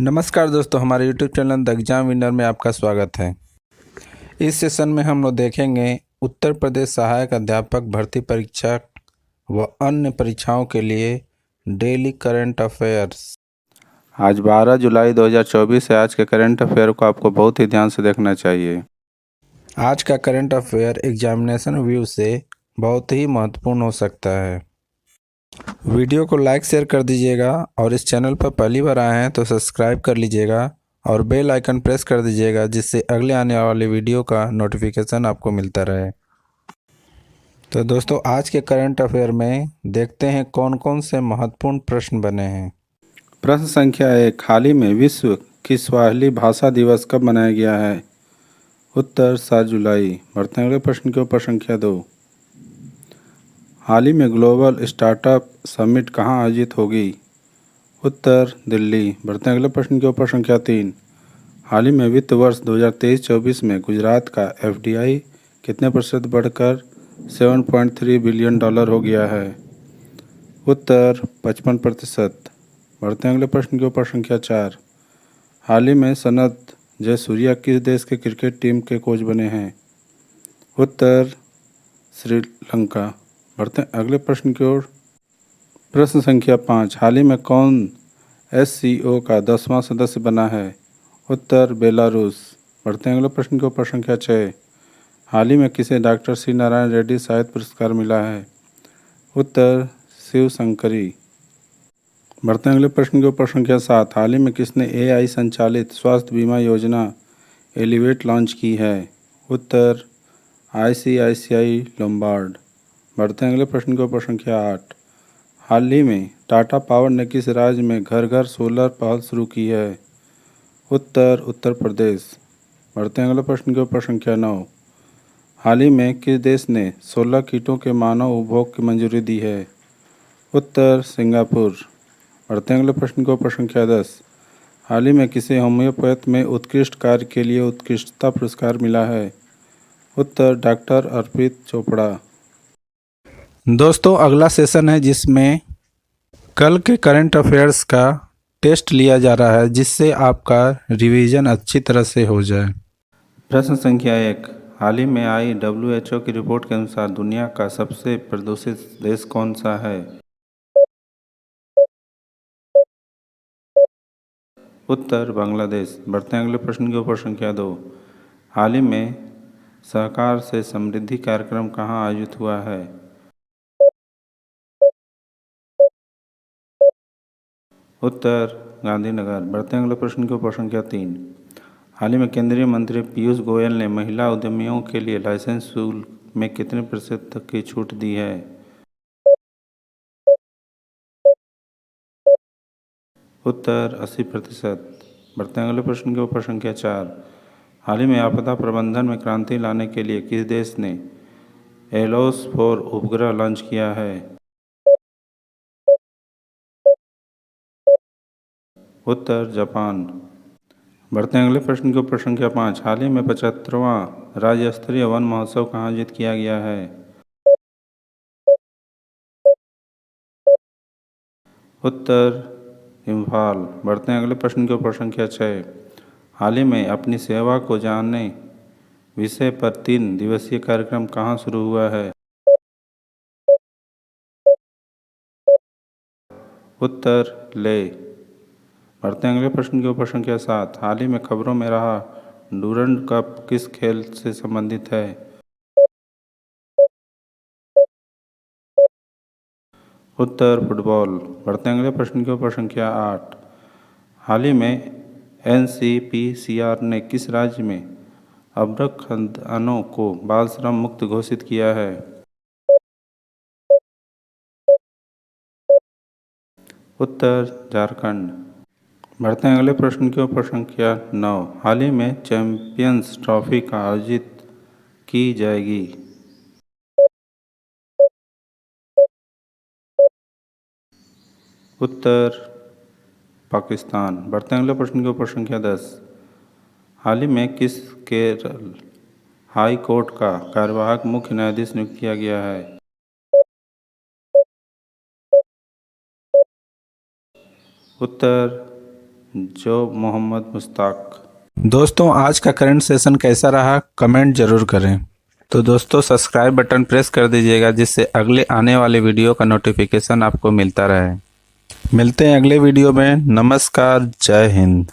नमस्कार दोस्तों, हमारे YouTube channel the exam winner में आपका स्वागत है। इस सेशन में हम लोग देखेंगे उत्तर प्रदेश सहायक अध्यापक भर्ती परीक्षा व अन्य परीक्षाओं के लिए डेली करंट अफेयर्स। आज 12 जुलाई 2024 है। आज के करंट अफेयर को आपको बहुत ही ध्यान से देखना चाहिए। आज का करंट अफेयर एग्जामिनेशन व्यू से बहुत ही महत्वपूर्ण हो सकता है। वीडियो को लाइक शेयर कर दीजिएगा और इस चैनल पर पहली बार आए हैं तो सब्सक्राइब कर लीजिएगा और बेल आइकन प्रेस कर दीजिएगा, जिससे अगले आने वाले वीडियो का नोटिफिकेशन आपको मिलता रहे। तो दोस्तों, आज के करंट अफेयर में देखते हैं कौन कौन से महत्वपूर्ण प्रश्न बने हैं। प्रश्न संख्या 1, हाल ही में विश्व की स्वाहिली भाषा दिवस कब मनाया गया है? उत्तर 7 जुलाई। बढ़ते हैं अगले प्रश्न के ऊपर। संख्या 2, हाल ही में ग्लोबल स्टार्टअप समिट कहाँ आयोजित होगी? उत्तर दिल्ली। बढ़ते हैं अगले प्रश्न के ऊपर। संख्या 3, हाल ही में वित्त वर्ष 2023-24 में गुजरात का FDI कितने प्रतिशत बढ़कर $7.3 बिलियन हो गया है? उत्तर 55%। बढ़ते हैं अगले प्रश्न के ऊपर। संख्या 4, हाल ही में सनत जयसूर्या किस देश के क्रिकेट टीम के कोच बने हैं? उत्तर श्रीलंका। बढ़ते हैं अगले प्रश्न की ओर। प्रश्न संख्या 5, हाल ही में कौन SCO का 10वां सदस्य बना है? उत्तर बेलारूस। बढ़ते हैं अगले प्रश्न के ऊपर। संख्या 6, हाल ही में किसे डॉक्टर सी नारायण रेड्डी साहित्य पुरस्कार मिला है? उत्तर शिव शंकरी। बढ़ते हैं अगले प्रश्न के ऊपर। संख्या 7, हाल ही में किसने AI संचालित स्वास्थ्य बीमा योजना एलिवेट लॉन्च की है? उत्तर ICICI लोम्बार्ड। बढ़ते हैं अगले प्रश्न के ऊपर। संख्या 8, हाल ही में टाटा पावर ने किस राज्य में घर घर सोलर पहल शुरू की है? उत्तर प्रदेश। बढ़ते हैं अगले प्रश्न के ऊपर। संख्या 9, हाल ही में किस देश ने 16 कीटों के मानव उपभोग की मंजूरी दी है? उत्तर सिंगापुर। बढ़ते हैं अगले प्रश्न के ऊपर। संख्या 10, हाल ही में किसे होम्योपैथ में उत्कृष्ट कार्य के लिए उत्कृष्टता पुरस्कार मिला है? उत्तर डॉक्टर अर्पित चोपड़ा। दोस्तों, अगला सेशन है जिसमें कल के करंट अफेयर्स का टेस्ट लिया जा रहा है, जिससे आपका रिवीजन अच्छी तरह से हो जाए। प्रश्न संख्या 1, हाल ही में आई WHO की रिपोर्ट के अनुसार दुनिया का सबसे प्रदूषित देश कौन सा है? उत्तर बांग्लादेश। बढ़ते हैं अगले प्रश्न के ऊपर। संख्या 2, हाल ही में सहकार से समृद्धि कार्यक्रम कहाँ आयोजित हुआ है? उत्तर गांधीनगर। बढ़ते हैं अगले प्रश्न के ऊपर। संख्या 3, हाल ही में केंद्रीय मंत्री पीयूष गोयल ने महिला उद्यमियों के लिए लाइसेंस शुल्क में कितने प्रतिशत तक की छूट दी है? उत्तर 80%। बढ़ते हैं अगले प्रश्न के ऊपर। संख्या 4, हाल ही में आपदा प्रबंधन में क्रांति लाने के लिए किस देश ने एलोस 4 उपग्रह लॉन्च किया है? उत्तर जापान। बढ़ते हैं अगले प्रश्न के ऊपर। संख्या 5, हाल ही में 75वां राज्य स्तरीय वन महोत्सव कहाँ आयोजित किया गया है? उत्तर इम्फाल। बढ़ते हैं अगले प्रश्न के ऊपर। संख्या 6, हाल ही में अपनी सेवा को जाने विषय पर 3 दिवसीय कार्यक्रम कहाँ शुरू हुआ है? उत्तर ले। बढ़ते हैं अगले प्रश्न के ऊपर। संख्या 7, हाल ही में खबरों में रहा डूरंड कप किस खेल से संबंधित है? उत्तर फुटबॉल। बढ़ते हैं अगले प्रश्न के ऊपर। संख्या 8, हाल ही में NCPCR ने किस राज्य में अभ्रक खानदानों को बाल श्रम मुक्त घोषित किया है? उत्तर झारखंड। बढ़ते हैं अगले प्रश्न के ऊपर। संख्या 9, हाल ही में चैंपियंस ट्रॉफी का आयोजित की जाएगी? उत्तर पाकिस्तान। बढ़ते हैं अगले प्रश्न के ऊपर। संख्या 10, हाल ही में किस केरल हाई कोर्ट का कार्यवाहक मुख्य न्यायाधीश नियुक्त किया गया है? उत्तर जो मोहम्मद मुश्ताक। दोस्तों आज का करंट सेशन कैसा रहा कमेंट जरूर करें। तो दोस्तों सब्सक्राइब बटन प्रेस कर दीजिएगा जिससे अगले आने वाले वीडियो का नोटिफिकेशन आपको मिलता रहे। मिलते हैं अगले वीडियो में। नमस्कार, जय हिंद।